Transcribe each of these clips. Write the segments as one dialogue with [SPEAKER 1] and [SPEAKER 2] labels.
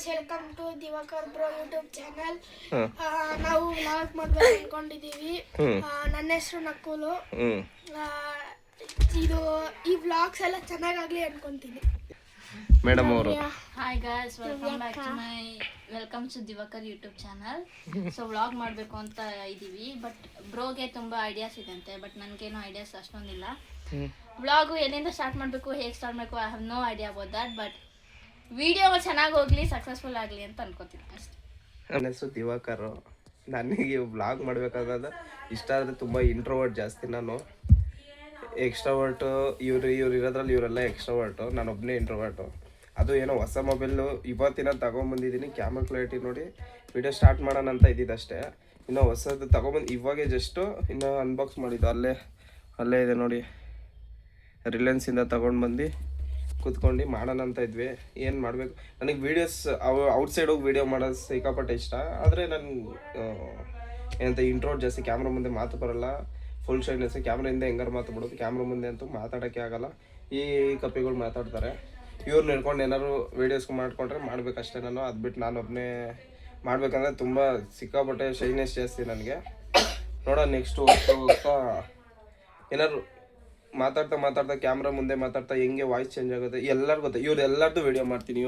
[SPEAKER 1] Welcome to Divakar bro YouTube channel. ನಾವು vlog ಮಾಡ್ಬೇಕು ಅನ್ಕೊಂಡಿದ್ದೀವಿ. ನನ್ನ ಹೆಸರು ನಕುಲು. ಇದು ಈ ವ್ಲಾಗ್ಸ್ ಎಲ್ಲ ಚೆನ್ನಾಗಾಗಲಿ ಅನ್ಕೊಂತೀನಿ.
[SPEAKER 2] ಮೇಡಮ್ ಅವರು
[SPEAKER 3] hi guys, welcome to Divakar YouTube channel. So vlog ಮಾಡಬೇಕು ಅಂತ ಇದ್ದೀವಿ. ಬಟ್ ಬ್ರೋಗೆ ತುಂಬ ಐಡಿಯಾಸ್ ಇದೆ, ಬಟ್ ನನಗೇನು ಐಡಿಯಾಸ್ ಅಷ್ಟೊಂದಿಲ್ಲ. ವ್ಲಾಗು ಎಲ್ಲಿಂದ ಸ್ಟಾರ್ಟ್ ಮಾಡಬೇಕು, ಹೇಗೆ ಸ್ಟಾರ್ಟ್ ಮಾಡಬೇಕು, I have no idea about that. But video ಚೆನ್ನಾಗಿ ಹೋಗಲಿ, ಸಕ್ಸಸ್ಫುಲ್ ಆಗಲಿ ಅಂತ ಅನ್ಕೋತೀನಿ ಅಷ್ಟೇ.
[SPEAKER 2] ನನ್ನ ಹೆಸರು ದಿವಾಕರ್. ನನಗೆ ವ್ಲಾಗ್ ಮಾಡಬೇಕಾದ್ರೆ ಇಷ್ಟ ಆದರೆ ತುಂಬ ಇಂಟ್ರೋವರ್ಟ್ ಜಾಸ್ತಿ. ನಾನು ಎಕ್ಸ್ಟ್ರಾವರ್ಟು, ಇವ್ರು ಇರೋದ್ರಲ್ಲಿ ಇವರೆಲ್ಲ ಎಕ್ಸ್ಟ್ರಾವರ್ಟು, ನಾನೊಬ್ಬನೇ ಇಂಟ್ರೋವರ್ಟು. ಅದು ಏನೋ ಹೊಸ ಮೊಬೈಲು ಇವತ್ತಿನ ತಗೊಂಬಂದಿದ್ದೀನಿ. ಕ್ಯಾಮ್ರಾ ಕ್ಲಾರಿಟಿ ನೋಡಿ ವಿಡಿಯೋ ಸ್ಟಾರ್ಟ್ ಮಾಡೋಣ ಅಂತ ಇದ್ದಿದ್ದಷ್ಟೇ. ಇನ್ನೂ ಹೊಸದು ತಗೊಂಬಂದು ಇವಾಗೇ ಜಸ್ಟು ಇನ್ನೂ ಅನ್ಬಾಕ್ಸ್ ಮಾಡಿದ್ದು. ಅಲ್ಲೇ ಇದೆ ನೋಡಿ, ರಿಲಯನ್ಸಿಂದ ತೊಗೊಂಡು ಬಂದು ಕೂತ್ಕೊಂಡು ಮಾಡೋಣ ಅಂತ ಇದ್ವಿ. ಏನು ಮಾಡಬೇಕು, ನನಗೆ ವೀಡಿಯೋಸ್ ಔಟ್ಸೈಡ್ ಹೋಗಿ ವೀಡಿಯೋ ಮಾಡೋದು ಸಿಕ್ಕಾಪಟ್ಟೆ ಇಷ್ಟ. ಆದರೆ ನಾನು ಏನಂತ ಇಂಟ್ರೋಟ್ ಜಾಸ್ತಿ, ಕ್ಯಾಮ್ರಾ ಮುಂದೆ ಮಾತು ಬರೋಲ್ಲ, ಫುಲ್ ಶೈನೆಸ್. ಕ್ಯಾಮ್ರಾಯಿಂದ ಹೆಂಗಾರು ಮಾತು ಬಿಡೋದು, ಕ್ಯಾಮ್ರಾ ಮುಂದೆ ಅಂತೂ ಮಾತಾಡೋಕ್ಕೆ ಆಗೋಲ್ಲ. ಈ ಕಪಿಗಳು ಮಾತಾಡ್ತಾರೆ. ಇವ್ರನ್ನ ಹಿಡ್ಕೊಂಡು ಏನಾದ್ರು ವೀಡಿಯೋಸ್ ಮಾಡ್ಕೊಂಡ್ರೆ ಮಾಡಬೇಕಷ್ಟೇ. ನಾನು ಅದು ಬಿಟ್ಟು ನಾನೊಬ್ಬನೇ ಮಾಡಬೇಕಂದ್ರೆ ತುಂಬ ಸಿಕ್ಕಾಪಟ್ಟೆ ಶೈನೆಸ್ ಜಾಸ್ತಿ ನನಗೆ. ನೋಡೋಣ ನೆಕ್ಸ್ಟ್ ಹೋಗ್ತಾ ಏನಾದ್ರು ಮಾತಾಡ್ತಾ ಕ್ಯಾಮ್ರಾ ಮುಂದೆ ಮಾತಾಡ್ತಾ ಹೆಂಗೆ ವಾಯ್ಸ್ ಚೇಂಜ್ ಆಗುತ್ತೆ ಎಲ್ಲರಿಗೂ ಗೊತ್ತೆ. ಇವ್ರು ಎಲ್ಲರದ್ದು ವೀಡಿಯೋ ಮಾಡ್ತೀನಿ.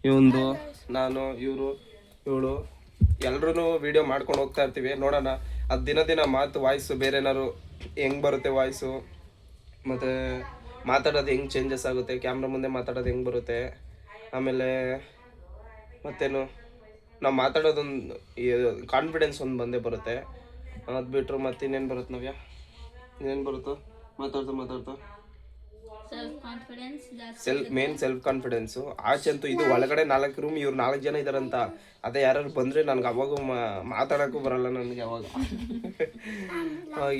[SPEAKER 2] ಇವಂದು ನಾನು, ಇವಳು ಎಲ್ರೂ ವೀಡಿಯೋ ಮಾಡ್ಕೊಂಡು ಹೋಗ್ತಾ ಇರ್ತೀವಿ. ನೋಡೋಣ ಅದು ದಿನ ಮಾತು ವಾಯ್ಸು ಬೇರೆ ಏನಾದ್ರು ಹೆಂಗೆ ಬರುತ್ತೆ ವಾಯ್ಸು, ಮತ್ತು ಮಾತಾಡೋದು ಹೆಂಗೆ ಚೇಂಜಸ್ ಆಗುತ್ತೆ, ಕ್ಯಾಮ್ರಾ ಮುಂದೆ ಮಾತಾಡೋದು ಹೆಂಗೆ ಬರುತ್ತೆ. ಆಮೇಲೆ ಮತ್ತೇನು, ನಾವು ಮಾತಾಡೋದೊಂದು ಕಾನ್ಫಿಡೆನ್ಸ್ ಒಂದು ಬಂದೇ ಬರುತ್ತೆ. ಅದು ಬಿಟ್ಟರು ಮತ್ತೆ ಇನ್ನೇನು ಬರುತ್ತೆ ನವ್ಯ, ಇನ್ನೇನು ಬರುತ್ತೋ ಮಾತಾಡ್ತಾ ಸೆಲ್ಫ್ ಕಾನ್ಫಿಡೆನ್ಸು. ಆಚೆ ಅಂತೂ ಇದು ಒಳಗಡೆ 4 ರೂಮ್, ಇವ್ರು 4 ಜನ ಇದ್ದಾರಂತ. ಅದೇ ಯಾರು ಬಂದರೆ ನನಗೆ ಅವಾಗೂ ಮಾತಾಡೋಕ್ಕೂ ಬರಲ್ಲ ನನಗೆ. ಅವಾಗ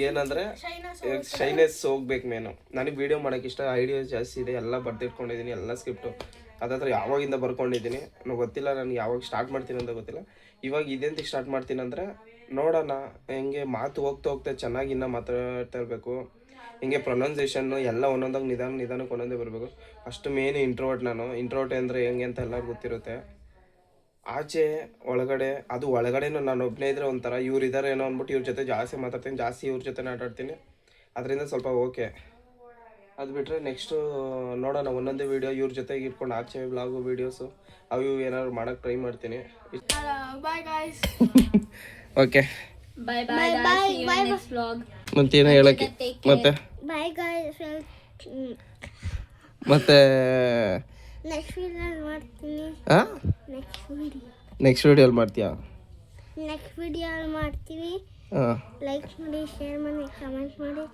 [SPEAKER 2] ಏನಂದರೆ ಶೈನೆಸ್ ಹೋಗ್ಬೇಕು ಮೇನು. ನನಗೆ ವೀಡಿಯೋ ಮಾಡೋಕ್ಕೆ ಇಷ್ಟ, ಐಡಿಯಾಸ್ ಜಾಸ್ತಿ ಇದೆ, ಎಲ್ಲ ಬರ್ದಿಟ್ಕೊಂಡಿದ್ದೀನಿ, ಎಲ್ಲ ಸ್ಕ್ರಿಪ್ಟು ಅದತ್ರ ಯಾವಾಗಿಂದ ಬರ್ಕೊಂಡಿದ್ದೀನಿ. ನನಗೆ ಗೊತ್ತಿಲ್ಲ ನನಗೆ ಯಾವಾಗ ಸ್ಟಾರ್ಟ್ ಮಾಡ್ತೀನಿ ಅಂತ ಗೊತ್ತಿಲ್ಲ. ಇವಾಗ ಇದೆಂತಕ್ಕೆ ಸ್ಟಾರ್ಟ್ ಮಾಡ್ತೀನಿ ಅಂದರೆ ನೋಡೋಣ ಹೆಂಗೆ ಮಾತು ಹೋಗ್ತಾ ಚೆನ್ನಾಗಿ ಇನ್ನೂ ಮಾತಾಡ್ತಾ ಇರಬೇಕು. ಹಿಂಗೆ ಪ್ರೊನೌನ್ಸಿಯೇಷನ್ನು ಎಲ್ಲ ಒಂದೊಂದಾಗಿ ನಿಧಾನಕ್ಕೆ ಒಂದೊಂದೇ ಬರಬೇಕು. ಅಷ್ಟು ಮೇನ್ ಇಂಟ್ರೋವರ್ಟ್ ನಾನು. ಇಂಟ್ರೋವರ್ಟ್ ಅಂದರೆ ಹೆಂಗೆ ಅಂತ ಎಲ್ಲರಿಗೂ ಗೊತ್ತಿರುತ್ತೆ. ಆಚೆ ಒಳಗಡೆ, ಅದು ಒಳಗಡೆನೂ ನಾನು ಒಬ್ಬನೇ ಇದ್ದರೆ ಒಂಥರ, ಇವ್ರು ಇದ್ದಾರೆ ಏನೋ ಅಂದ್ಬಿಟ್ಟು ಇವ್ರ ಜೊತೆ ಜಾಸ್ತಿ ಮಾತಾಡ್ತೀನಿ, ಜಾಸ್ತಿ ಇವ್ರ ಜೊತೆ ಆಟಾಡ್ತೀನಿ. ಅದರಿಂದ ಸ್ವಲ್ಪ ಓಕೆ. ಅದು ಬಿಟ್ಟರೆ ನೆಕ್ಸ್ಟು ನೋಡೋಣ ಒಂದೊಂದೇ ವೀಡಿಯೋ ಇವ್ರ ಜೊತೆಗೆ ಇಟ್ಕೊಂಡು ಆಚೆ ವ್ಲಾಗು ವೀಡಿಯೋಸು ಅವು ಏನಾದ್ರು ಮಾಡೋಕ್ಕೆ ಟ್ರೈ ಮಾಡ್ತೀನಿ.
[SPEAKER 1] Bye guys.
[SPEAKER 2] Okay
[SPEAKER 3] bye bye next vlog.
[SPEAKER 2] ಮತ್ತೇನೋ ಹೇಳಕ್ಕೆ ಮತ್ತೆ
[SPEAKER 1] ಬಾಯ್ ಗಾಯ್ಸ್.
[SPEAKER 2] ಮತ್ತೆ
[SPEAKER 1] ನೆಕ್ಸ್ಟ್ ವಿಡಿಯೋ ಮಾಡ್ತೀನಿ.
[SPEAKER 2] ನೆಕ್ಸ್ಟ್ ವಿಡಿಯೋಲ್ಲಿ ಮಾಡ್ತೀಯಾ?
[SPEAKER 1] ನೆಕ್ಸ್ಟ್ ವಿಡಿಯೋ ಮಾಡ್ತೀವಿ. ಲೈಕ್ ಮಾಡಿ, ಶೇರ್ ಮಾಡಿ, ಕಮೆಂಟ್ ಮಾಡಿ.